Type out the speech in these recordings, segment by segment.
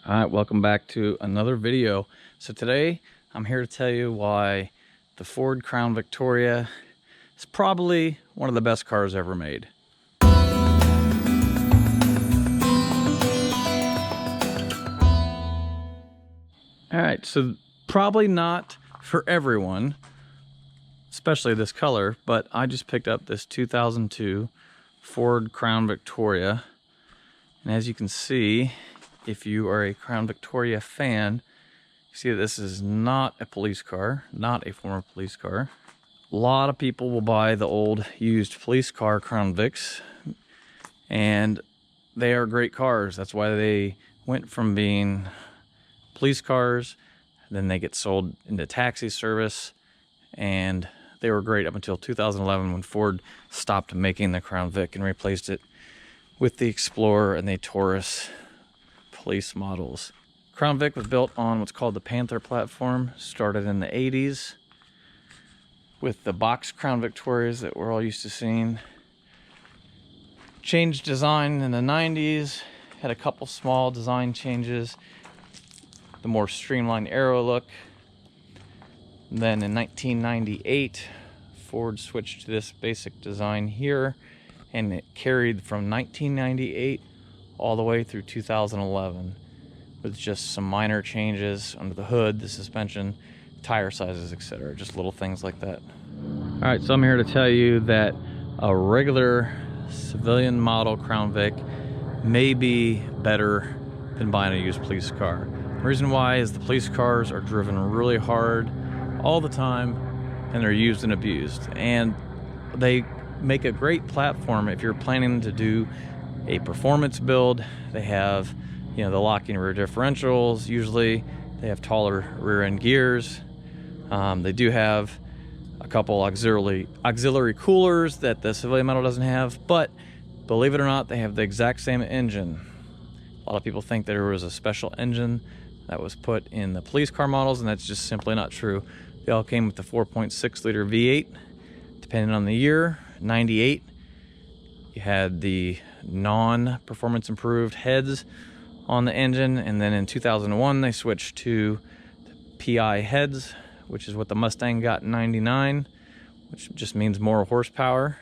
All right, welcome back to another video. So today I'm here to tell you why the Ford Crown Victoria is probably one of the best cars ever made. All right, so probably not for everyone, especially this color, but I just picked up this 2002 Ford Crown Victoria. And as you can see, if you are a Crown Victoria fan, you see that this is not a police car, not a former police car. A lot of people will buy the old used police car Crown Vics, and they are great cars. That's why they went from being police cars, then they get sold into taxi service, and they were great up until 2011 when Ford stopped making the Crown Vic and replaced it with the Explorer and the Taurus police models. Crown Vic was built on what's called the Panther platform, started in the 80s with the box Crown Victorias that we're all used to seeing. Changed design in the 90s, had a couple small design changes, the more streamlined aero look. And then in 1998, Ford switched to this basic design here, and it carried from 1998 all the way through 2011 with just some minor changes under the hood, the suspension, tire sizes, etc. Just little things like that. All right, so I'm here to tell you that a regular civilian model Crown Vic may be better than buying a used police car. The reason why is the police cars are driven really hard all the time, and they're used and abused, and they make a great platform if you're planning to do a performance build. They have, the locking rear differentials. Usually they have taller rear end gears. They do have a couple auxiliary coolers that the civilian model doesn't have, but believe it or not, they have the exact same engine. A lot of people think there was a special engine that was put in the police car models, and that's just simply not true. They all came with the 4.6 liter V8, depending on the year. 98, you had the non-performance improved heads on the engine, and then in 2001 they switched to the PI heads, which is what the Mustang got in 99, which just means more horsepower.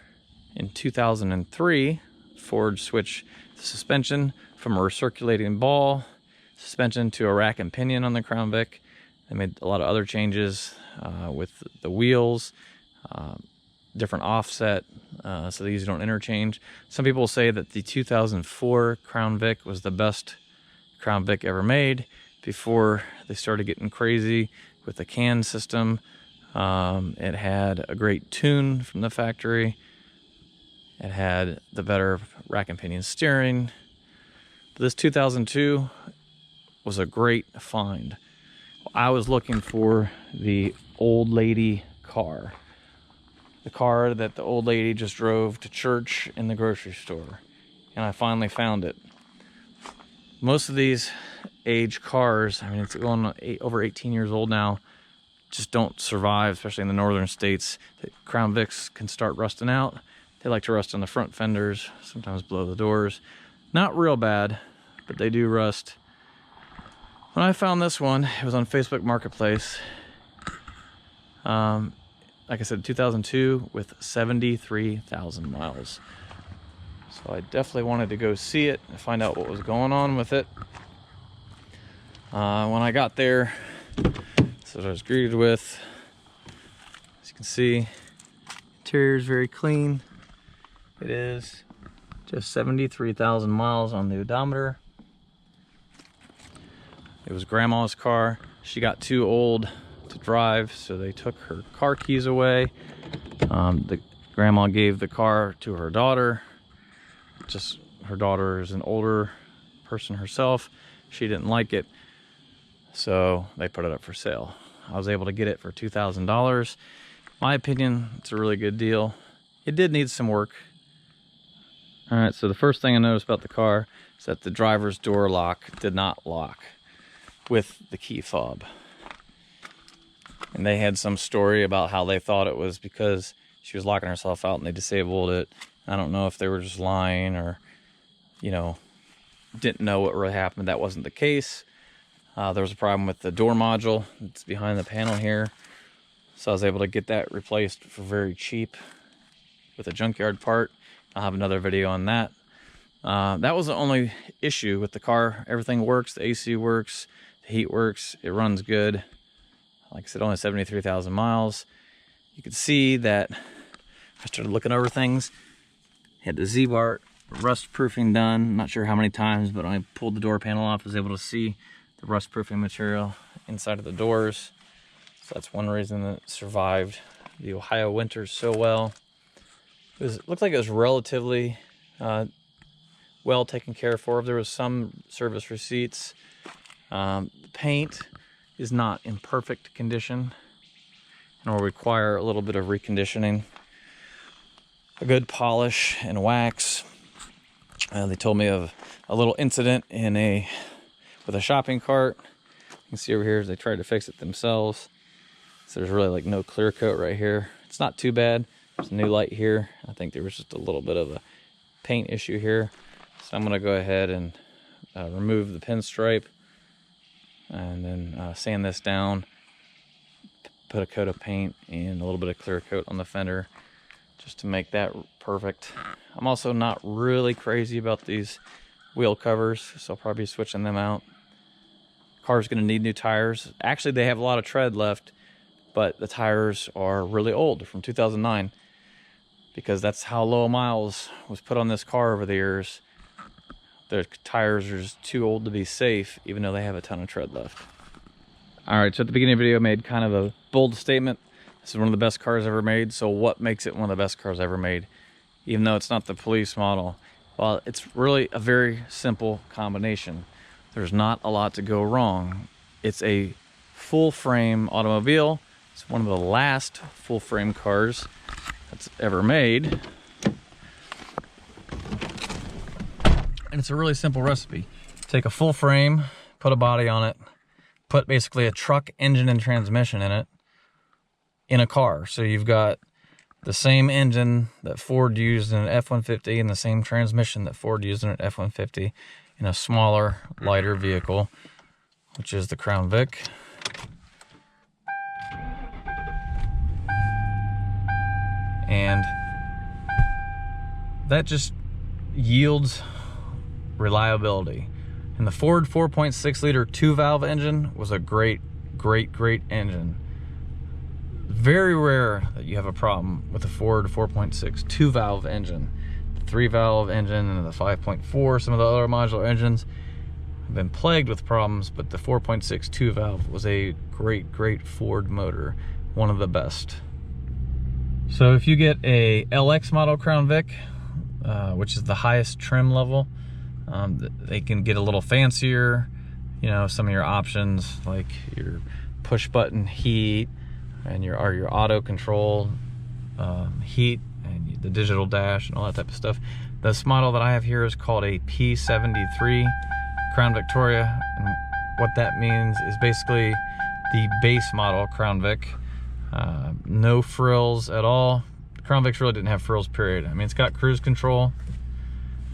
In 2003, Ford switched the suspension from a recirculating ball suspension to a rack and pinion on the Crown Vic. They made a lot of other changes with the wheels, different offset, so these don't interchange. Some people say that the 2004 Crown Vic was the best Crown Vic ever made before they started getting crazy with the CAN system. It had a great tune from the factory. It had the better rack and pinion steering. But this 2002 was a great find. I was looking for the old lady car. The car that the old lady just drove to church in the grocery store. And I finally found it. Most of these age cars, I mean, it's going over 18 years old now, just don't survive, especially in the northern states. The Crown Vics can start rusting out. They like to rust on the front fenders, sometimes below the doors. Not real bad, but they do rust. When I found this one, it was on Facebook Marketplace. Like I said, 2002 with 73,000 miles. So I definitely wanted to go see it and find out what was going on with it. When I got there, this is what I was greeted with. As you can see, interior is very clean. It is just 73,000 miles on the odometer. It was grandma's car. She got too old to drive, so they took her car keys away. The grandma gave the car to her daughter. Just her daughter is an older person herself. She didn't like it, so they put it up for sale. I was able to get it for $2,000. My opinion, it's a really good deal. It did need some work. All right, so the first thing I noticed about the car is that the driver's door lock did not lock with the key fob. And they had some story about how they thought it was because she was locking herself out and they disabled it. I don't know if they were just lying or, didn't know what really happened. That wasn't the case. There was a problem with the door module. It's behind the panel here. So I was able to get that replaced for very cheap with a junkyard part. I'll have another video on that. That was the only issue with the car. Everything works, the AC works, the heat works, it runs good. Like I said, only 73,000 miles. You can see that I started looking over things. Had the Z-bar rust proofing done. I'm not sure how many times, but when I pulled the door panel off, I was able to see the rust proofing material inside of the doors. So that's one reason that it survived the Ohio winters so well. It looked like it was relatively well taken care of. There was some service receipts. The paint is not in perfect condition and will require a little bit of reconditioning. A good polish and wax. They told me of a little incident with a shopping cart. You can see over here they tried to fix it themselves. So there's really like no clear coat right here. It's not too bad. There's a new light here. I think there was just a little bit of a paint issue here. So I'm gonna go ahead and remove the pinstripe and then sand this down, put a coat of paint and a little bit of clear coat on the fender just to make that perfect. I'm also not really crazy about these wheel covers, so I'll probably be switching them out. Car's gonna need new tires. Actually, they have a lot of tread left, but the tires are really old, from 2009, because that's how low miles was put on this car over the years. The tires are just too old to be safe, even though they have a ton of tread left. All right, so at the beginning of the video, I made kind of a bold statement. This is one of the best cars ever made. So what makes it one of the best cars ever made? Even though it's not the police model. Well, it's really a very simple combination. There's not a lot to go wrong. It's a full frame automobile. It's one of the last full frame cars that's ever made. And it's a really simple recipe. Take a full frame, put a body on it, put basically a truck engine and transmission in it in a car. So you've got the same engine that Ford used in an F-150 and the same transmission that Ford used in an F-150 in a smaller, lighter vehicle, which is the Crown Vic. And that just yields reliability. And the Ford 4.6 liter 2-valve engine was a great engine. Very rare that you have a problem with a Ford 4.6 2-valve engine. The 3-valve engine and the 5.4, some of the other modular engines have been plagued with problems, but the 4.6 2-valve was a great Ford motor, one of the best. So if you get a LX model Crown Vic, which is the highest trim level, they can get a little fancier. You know, some of your options like your push button heat and your auto control heat and the digital dash and all that type of stuff. This model that I have here is called a P73 Crown Victoria, and what that means is basically the base model Crown Vic. No frills at all. Crown Vic really didn't have frills, period. I mean, it's got cruise control.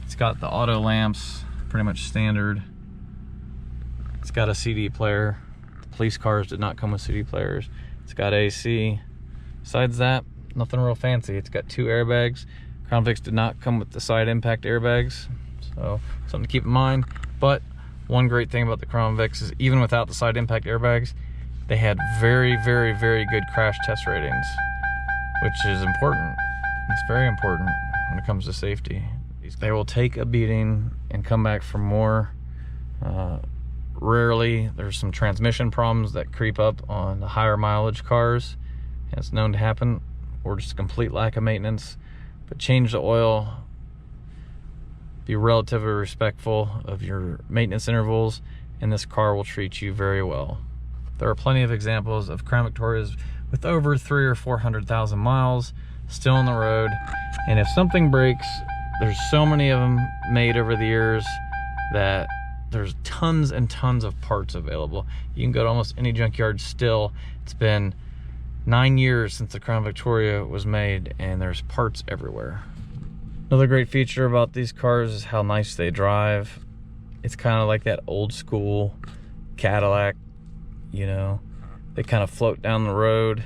It's got the auto lamps, pretty much standard. It's got a CD player. The police cars did not come with CD players. It's got AC. Besides that, nothing real fancy. It's got 2 airbags. Crown Vics did not come with the side impact airbags, so something to keep in mind. But one great thing about the Crown Vics is even without the side impact airbags, they had very good crash test ratings, which is important. It's very important when it comes to safety. They will take a beating and come back for more. Rarely, there's some transmission problems that creep up on the higher mileage cars, and it's known to happen, or just a complete lack of maintenance. But change the oil, be relatively respectful of your maintenance intervals, and this car will treat you very well. There are plenty of examples of Crown Victorias with over 300,000 or 400,000 miles still on the road, and if something breaks, there's so many of them made over the years that there's tons and tons of parts available. You can go to almost any junkyard still. It's been 9 years since the Crown Victoria was made, and there's parts everywhere. Another great feature about these cars is how nice they drive. It's kind of like that old school Cadillac, you know, they kind of float down the road,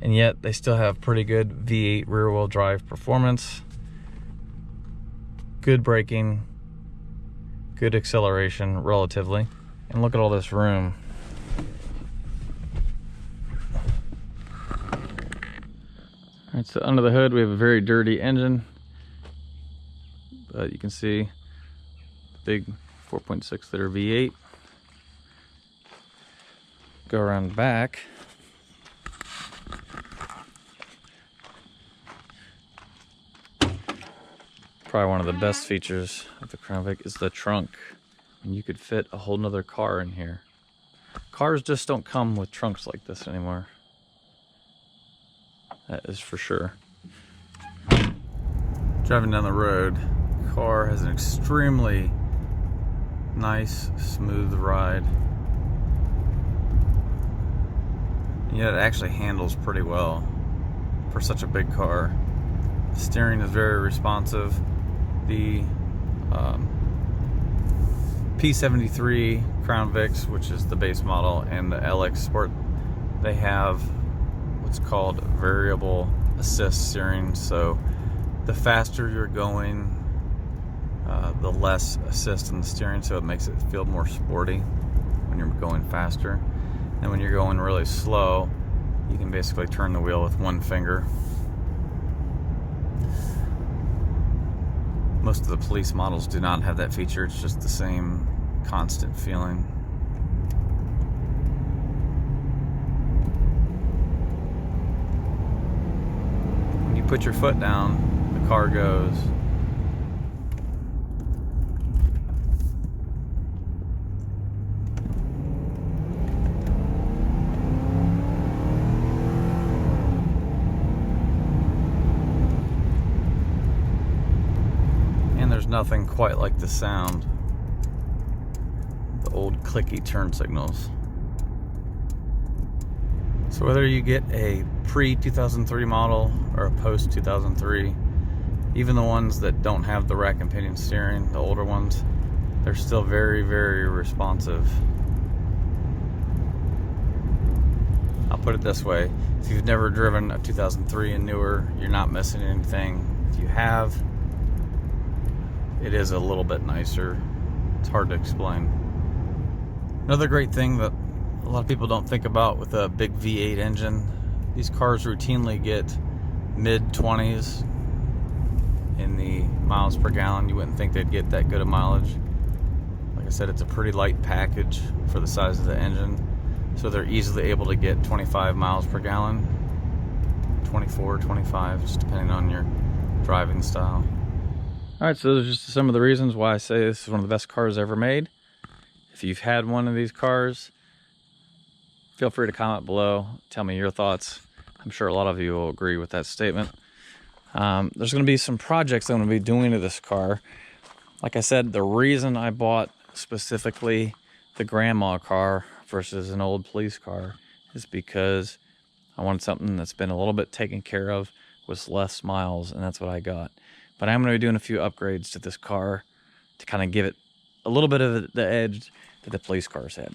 and yet they still have pretty good V8 rear-wheel drive performance, good braking, good acceleration relatively. And look at all this room. All right, so under the hood we have a very dirty engine, but you can see the big 4.6 liter V8. Go around back. Probably one of the best features of the Crown Vic is the trunk. And you could fit a whole nother car in here. Cars just don't come with trunks like this anymore. That is for sure. Driving down the road, the car has an extremely nice, smooth ride. And yet it actually handles pretty well for such a big car. The steering is very responsive. The P73 Crown Vics, which is the base model, and the LX Sport, they have what's called variable assist steering. So the faster you're going, the less assist in the steering, so it makes it feel more sporty when you're going faster. And when you're going really slow, you can basically turn the wheel with one finger. Most of the police models do not have that feature. It's just the same constant feeling. When you put your foot down, the car goes. There's nothing quite like the sound, the old clicky turn signals. So whether you get a pre-2003 model or a post-2003, even the ones that don't have the rack and pinion steering, the older ones, they're still very, very responsive. I'll put it this way: if you've never driven a 2003 and newer, you're not missing anything. If you have, it is a little bit nicer. It's hard to explain. Another great thing that a lot of people don't think about with a big V8 engine, these cars routinely get mid-20s in the miles per gallon. You wouldn't think they'd get that good of mileage. Like I said, it's a pretty light package for the size of the engine, so they're easily able to get 25 miles per gallon, 24, 25, just depending on your driving style. Alright, so those are just some of the reasons why I say this is one of the best cars ever made. If you've had one of these cars, feel free to comment below, tell me your thoughts. I'm sure a lot of you will agree with that statement. There's going to be some projects I'm going to be doing to this car. Like I said, the reason I bought specifically the grandma car versus an old police car is because I wanted something that's been a little bit taken care of with less miles, and that's what I got. But I'm going to be doing a few upgrades to this car to kind of give it a little bit of the edge that the police cars had.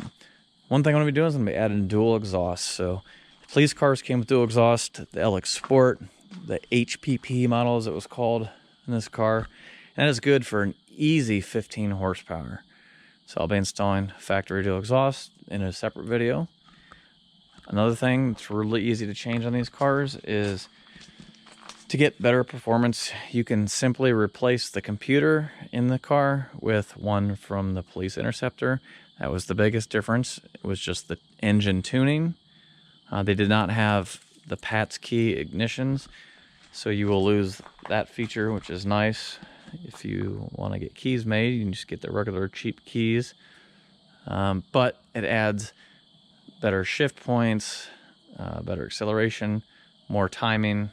One thing I'm going to be doing is I'm going to be adding dual exhaust. So the police cars came with dual exhaust, the LX Sport, the HPP model as it was called in this car. And that is good for an easy 15 horsepower. So I'll be installing factory dual exhaust in a separate video. Another thing that's really easy to change on these cars is, to get better performance, you can simply replace the computer in the car with one from the Police Interceptor. That was the biggest difference. It was just the engine tuning. They did not have the PATS key ignitions, so you will lose that feature, which is nice. If you want to get keys made, you can just get the regular cheap keys. But it adds better shift points, better acceleration, more timing,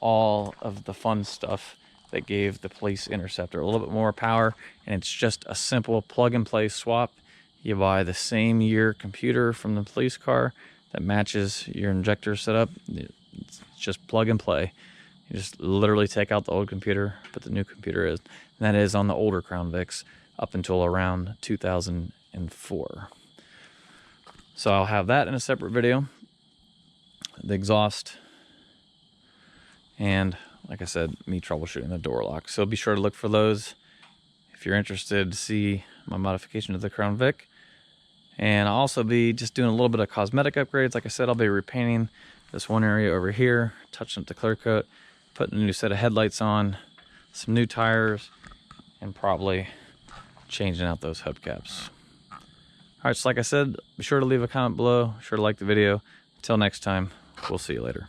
all of the fun stuff that gave the Police Interceptor a little bit more power. And it's just a simple plug and play swap. You buy the same year computer from the police car that matches your injector setup. It's just plug and play. You just literally take out the old computer, put the new computer in. And that is on the older Crown Vics up until around 2003. and 4. So I'll have that in a separate video, the exhaust, and like I said, me troubleshooting the door lock. So be sure to look for those if you're interested to see my modification of the Crown Vic. And I'll also be just doing a little bit of cosmetic upgrades. Like I said, I'll be repainting this one area over here, touching up the clear coat, putting a new set of headlights on, some new tires, and probably changing out those hubcaps. All right, so like I said, be sure to leave a comment below, be sure to like the video. Until next time, we'll see you later.